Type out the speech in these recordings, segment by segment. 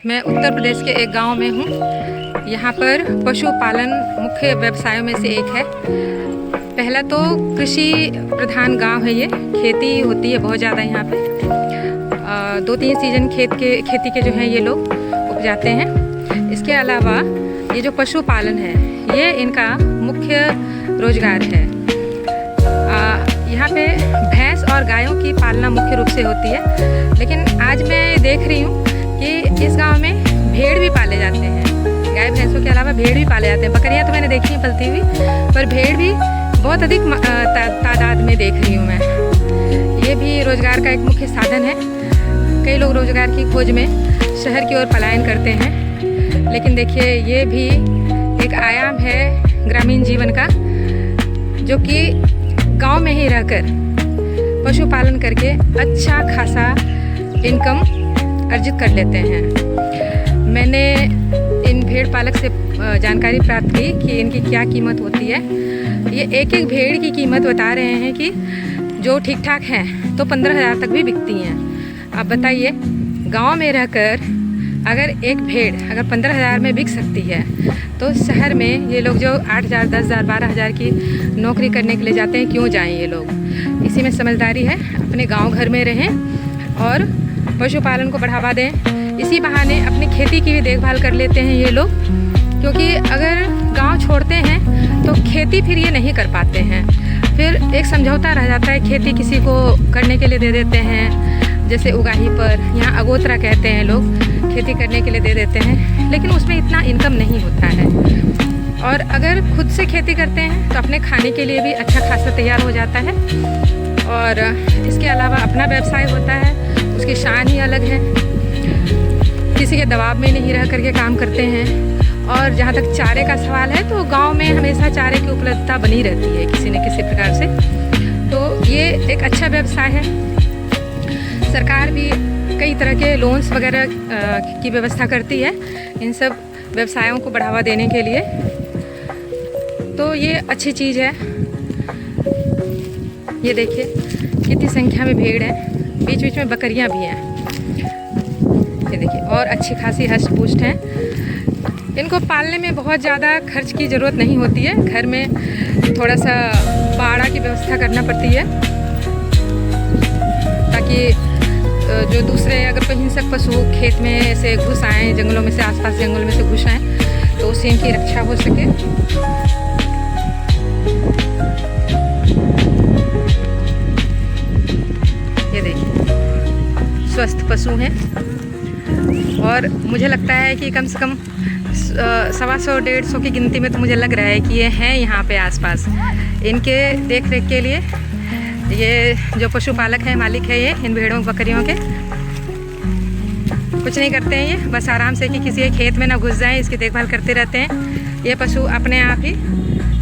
मैं उत्तर प्रदेश के एक गांव में हूं। यहाँ पर पशुपालन मुख्य व्यवसायों में से एक है। पहला तो कृषि प्रधान गांव है, ये खेती होती है बहुत ज़्यादा यहाँ पे। 2-3 सीजन खेती के जो हैं ये लोग उपजाते हैं। इसके अलावा ये जो पशुपालन है ये इनका मुख्य रोजगार है। यहाँ पे भैंस और गायों की पालना मुख्य रूप से होती है, लेकिन आज मैं देख रही हूँ कि इस गांव में भेड़ भी पाले जाते हैं। गाय भैंसों के अलावा भेड़ भी पाले जाते हैं। बकरियाँ तो मैंने देखी हैं पलती हुई, पर भेड़ भी बहुत अधिक तादाद में देख रही हूँ मैं। ये भी रोज़गार का एक मुख्य साधन है। कई लोग रोज़गार की खोज में शहर की ओर पलायन करते हैं, लेकिन देखिए ये भी एक आयाम है ग्रामीण जीवन का, जो कि गांव में ही रहकर पशुपालन करके अच्छा खासा इनकम अर्जित कर लेते हैं। मैंने इन भेड़ पालक से जानकारी प्राप्त की कि इनकी क्या कीमत होती है। ये एक एक भेड़ की कीमत बता रहे हैं कि जो ठीक ठाक हैं तो 15,000 तक भी बिकती हैं। आप बताइए, गांव में रहकर अगर एक भेड़ अगर 15,000 में बिक सकती है, तो शहर में ये लोग जो 8,000, 10,000, 12,000 की नौकरी करने के लिए जाते हैं, क्यों जाएं ये लोग। इसी में समझदारी है, अपने गांव घर में रहें और पशुपालन को बढ़ावा दें। इसी बहाने अपनी खेती की भी देखभाल कर लेते हैं ये लोग, क्योंकि अगर गांव छोड़ते हैं तो खेती फिर ये नहीं कर पाते हैं। फिर एक समझौता रह जाता है, खेती किसी को करने के लिए दे देते हैं, जैसे उगाही पर, यहाँ अगोतरा कहते हैं लोग, खेती करने के लिए दे देते हैं, लेकिन उसमें इतना इनकम नहीं होता है। और अगर खुद से खेती करते हैं तो अपने खाने के लिए भी अच्छा खासा तैयार हो जाता है। और इसके अलावा अपना व्यवसाय होता है, उसकी शान ही अलग है। किसी के दबाव में नहीं रह करके काम करते हैं। और जहाँ तक चारे का सवाल है, तो गांव में हमेशा चारे की उपलब्धता बनी रहती है किसी न किसी प्रकार से। तो ये एक अच्छा व्यवसाय है। सरकार भी कई तरह के लोन्स वगैरह की व्यवस्था करती है इन सब व्यवसायों को बढ़ावा देने के लिए, तो ये अच्छी चीज़ है। ये देखिए कितनी संख्या में भेड़ है, बीच बीच में बकरियां भी हैं। ये देखिए, और अच्छी खासी हष्ट पुष्ट हैं। इनको पालने में बहुत ज़्यादा खर्च की ज़रूरत नहीं होती है। घर में थोड़ा सा बाड़ा की व्यवस्था करना पड़ती है, ताकि जो दूसरे अगर कोई हिंसक पशु खेत में से घुस आएँ, जंगलों में से, आसपास जंगलों में से घुस आएँ, तो उससे इनकी रक्षा हो सके। ये देखिए स्वस्थ पशु हैं, और मुझे लगता है कि कम से कम 125-150 की गिनती में तो मुझे लग रहा है कि ये हैं यहाँ पे आसपास। इनके देख रेख के लिए ये जो पशुपालक है, मालिक है, ये इन भेड़ों बकरियों के कुछ नहीं करते हैं। ये बस आराम से कि किसी के खेत में ना घुस जाएं, इसकी देखभाल करते रहते हैं। ये पशु अपने आप ही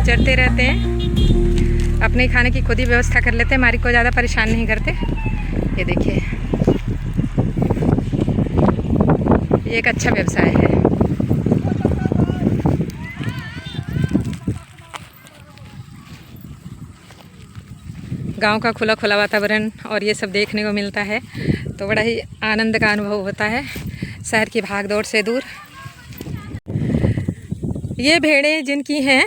चरते रहते हैं, अपने खाने की खुद ही व्यवस्था कर लेते हैं, मालिक को ज़्यादा परेशान नहीं करते। ये देखिए, ये एक अच्छा व्यवसाय है। गांव का खुला खुला वातावरण और ये सब देखने को मिलता है, तो बड़ा ही आनंद का अनुभव होता है शहर की भागदौड़ से दूर। ये भेड़ें जिनकी हैं,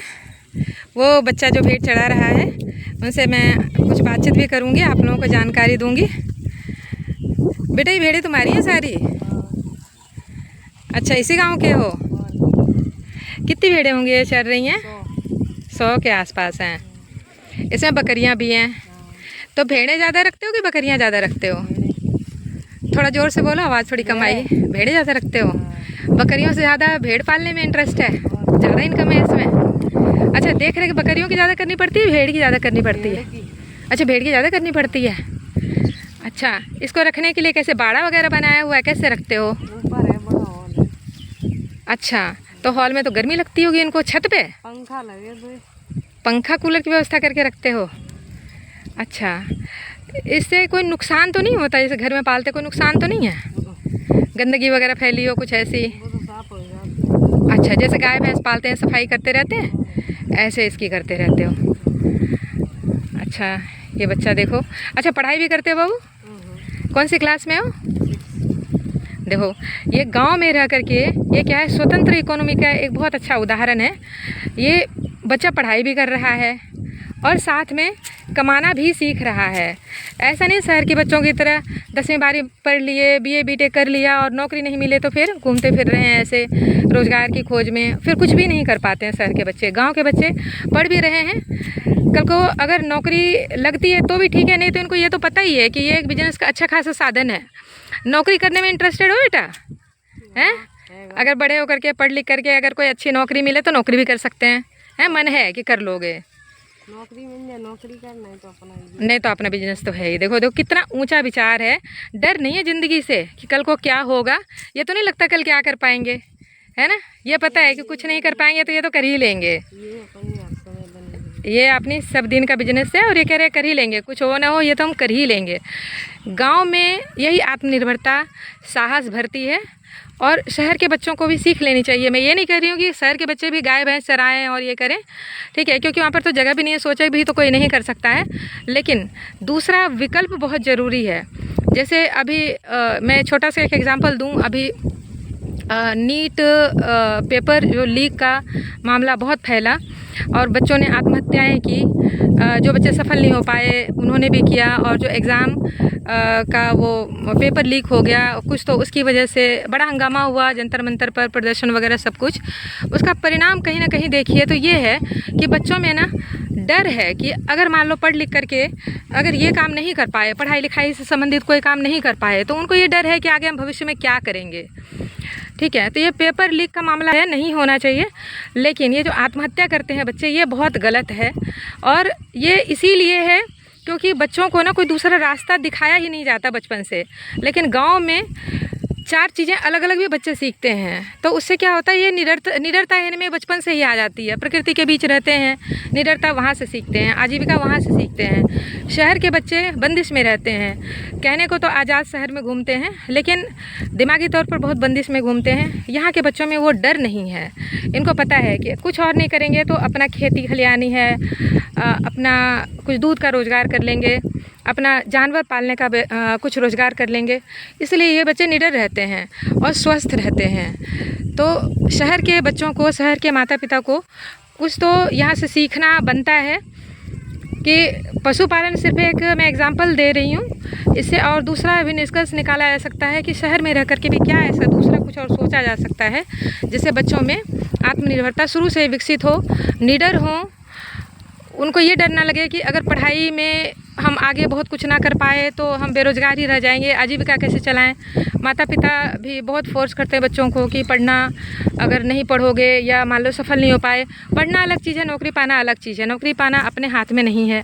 वो बच्चा जो भेड़ चढ़ा रहा है, उनसे मैं कुछ बातचीत भी करूँगी, आप लोगों को जानकारी दूँगी। बेटा, ये भेड़ें तुम्हारी हैं सारी? अच्छा, इसी गांव के हो? कितनी भेड़ें होंगी ये चल रही हैं? 100 के आसपास हैं। इसमें बकरियां भी हैं। तो भेड़ें ज़्यादा रखते हो कि बकरियां ज़्यादा रखते हो? थोड़ा ज़ोर से बोलो, आवाज़ थोड़ी कम आई। भेड़ें ज़्यादा रखते हो? बकरियों से ज़्यादा भेड़ पालने में इंटरेस्ट है? ज़्यादा इनकम है इसमें? अच्छा, देख रहे कि बकरियों की ज़्यादा करनी पड़ती है, भेड़ की ज़्यादा करनी पड़ती है? अच्छा, भेड़ की ज़्यादा करनी पड़ती है। अच्छा, इसको रखने के लिए कैसे बाड़ा वगैरह बनाया हुआ है, कैसे रखते हो? अच्छा, तो हॉल में तो गर्मी लगती होगी इनको। छत पे पंखा लगे, पंखा कूलर की व्यवस्था करके रखते हो? अच्छा, इससे कोई नुकसान तो नहीं होता? जैसे घर में पालते कोई नुकसान तो नहीं है? गंदगी वगैरह फैली हो कुछ ऐसी? वो तो साफ हो जाता। अच्छा, जैसे गाय भैंस पालते हैं, सफाई करते रहते हैं, ऐसे इसकी करते रहते हो? अच्छा, ये बच्चा देखो। अच्छा, पढ़ाई भी करते हो बाबू? कौन सी क्लास में हो? देखो ये गांव में रह करके ये क्या है, स्वतंत्र इकोनॉमी का एक बहुत अच्छा उदाहरण है। ये बच्चा पढ़ाई भी कर रहा है और साथ में कमाना भी सीख रहा है। ऐसा नहीं शहर के बच्चों की तरह 10वीं 12वीं पढ़ लिए, BA BTech कर लिया और नौकरी नहीं मिले तो फिर घूमते फिर रहे हैं ऐसे रोज़गार की खोज में, फिर कुछ भी नहीं कर पाते हैं शहर के बच्चे। गांव के बच्चे पढ़ भी रहे हैं, कल को अगर नौकरी लगती है तो भी ठीक है, नहीं तो इनको ये तो पता ही है कि ये एक बिजनेस का अच्छा खासा साधन है। नौकरी करने में इंटरेस्टेड हो बेटा? हैं? अगर बड़े होकर के पढ़ लिख करके अगर कोई अच्छी नौकरी मिले तो नौकरी भी कर सकते हैं। हैं? मन है कि कर लोगे? नौकरी मिल जाए, नौकरी करना है तो अपना नहीं तो अपना बिजनेस तो है ही। देखो देखो कितना ऊंचा विचार है। डर नहीं है ज़िंदगी से कि कल को क्या होगा, ये तो नहीं लगता कल क्या कर पाएंगे, है ना। ये पता है कि कुछ नहीं कर पाएंगे तो ये तो कर ही लेंगे। ये अपनी आप समय बनेगी। ये अपनी सब दिन का बिजनेस है और ये कह रहे कर ही लेंगे, कुछ हो ना हो ये तो हम कर ही लेंगे। गांव में यही आत्मनिर्भरता साहस भरती है और शहर के बच्चों को भी सीख लेनी चाहिए। मैं ये नहीं कह रही हूँ कि शहर के बच्चे भी गाय भैंस चराएं और ये करें, ठीक है, क्योंकि वहाँ पर तो जगह भी नहीं है, सोचा भी तो कोई नहीं कर सकता है। लेकिन दूसरा विकल्प बहुत ज़रूरी है। जैसे अभी मैं छोटा सा एक एग्जांपल दूँ। अभी नीट पेपर जो लीक का मामला बहुत फैला और बच्चों ने आत्महत्याएं की। जो बच्चे सफल नहीं हो पाए उन्होंने भी किया, और जो एग्ज़ाम का वो पेपर लीक हो गया कुछ, तो उसकी वजह से बड़ा हंगामा हुआ, जंतर मंतर पर प्रदर्शन वगैरह सब कुछ। उसका परिणाम कहीं ना कहीं देखिए तो ये है कि बच्चों में ना डर है कि अगर मान लो पढ़ लिख करके अगर ये काम नहीं कर पाए, पढ़ाई लिखाई से संबंधित कोई काम नहीं कर पाए, तो उनको ये डर है कि आगे हम भविष्य में क्या करेंगे। ठीक है, तो ये पेपर लीक का मामला है, नहीं होना चाहिए। लेकिन ये जो आत्महत्या करते हैं बच्चे, ये बहुत गलत है। और ये इसीलिए है क्योंकि बच्चों को ना कोई दूसरा रास्ता दिखाया ही नहीं जाता बचपन से। लेकिन गांव में 4 चीज़ें अलग अलग भी बच्चे सीखते हैं, तो उससे क्या होता है, ये निडरता इनमें बचपन से ही आ जाती है। प्रकृति के बीच रहते हैं, निडरता वहाँ से सीखते हैं, आजीविका वहाँ से सीखते हैं। शहर के बच्चे बंदिश में रहते हैं, कहने को तो आज़ाद शहर में घूमते हैं लेकिन दिमागी तौर पर बहुत बंदिश में घूमते हैं। यहाँ के बच्चों में वो डर नहीं है। इनको पता है कि कुछ और नहीं करेंगे तो अपना खेती खलियानी है, अपना कुछ दूध का रोज़गार कर लेंगे, अपना जानवर पालने का कुछ रोज़गार कर लेंगे। इसलिए ये बच्चे निडर रहते हैं और स्वस्थ रहते हैं। तो शहर के बच्चों को, शहर के माता पिता को कुछ तो यहाँ से सीखना बनता है कि पशुपालन सिर्फ एक मैं एग्जांपल दे रही हूँ, इससे और दूसरा भी निष्कर्ष निकाला जा सकता है कि शहर में रह कर के भी क्या ऐसा दूसरा कुछ और सोचा जा सकता है जिससे बच्चों में आत्मनिर्भरता शुरू से विकसित हो, निडर हो। उनको ये डर ना लगे कि अगर पढ़ाई में हम आगे बहुत कुछ ना कर पाए तो हम बेरोज़गार ही रह जाएंगे, आजीविका कैसे चलाएं। माता पिता भी बहुत फोर्स करते हैं बच्चों को कि पढ़ना, अगर नहीं पढ़ोगे या मान लो सफल नहीं हो पाए, पढ़ना अलग चीज़ है, नौकरी पाना अलग चीज़ है। नौकरी पाना अपने हाथ में नहीं है।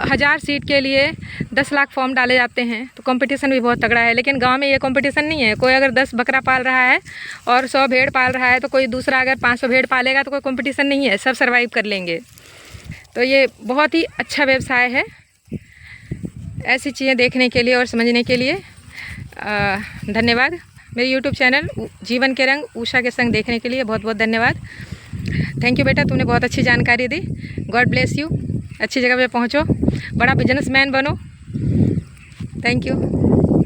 1000 सीट के लिए 10 लाख फॉर्म डाले जाते हैं, तो कंपटीशन भी बहुत तगड़ा है। लेकिन गांव में ये कंपटीशन नहीं है। कोई अगर 10 बकरा पाल रहा है और 100 भेड़ पाल रहा है तो कोई दूसरा अगर 500 भेड़ पालेगा तो कोई कंपटीशन नहीं है, सब सर्वाइव कर लेंगे। तो ये बहुत ही अच्छा व्यवसाय है। ऐसी चीज़ें देखने के लिए और समझने के लिए धन्यवाद। मेरे यूट्यूब चैनल जीवन के रंग उषा के संग देखने के लिए बहुत बहुत धन्यवाद। थैंक यू बेटा, तुमने बहुत अच्छी जानकारी दी। God bless you. अच्छी जगह पे पहुँचो, बड़ा बिजनेसमैन बनो। Thank you.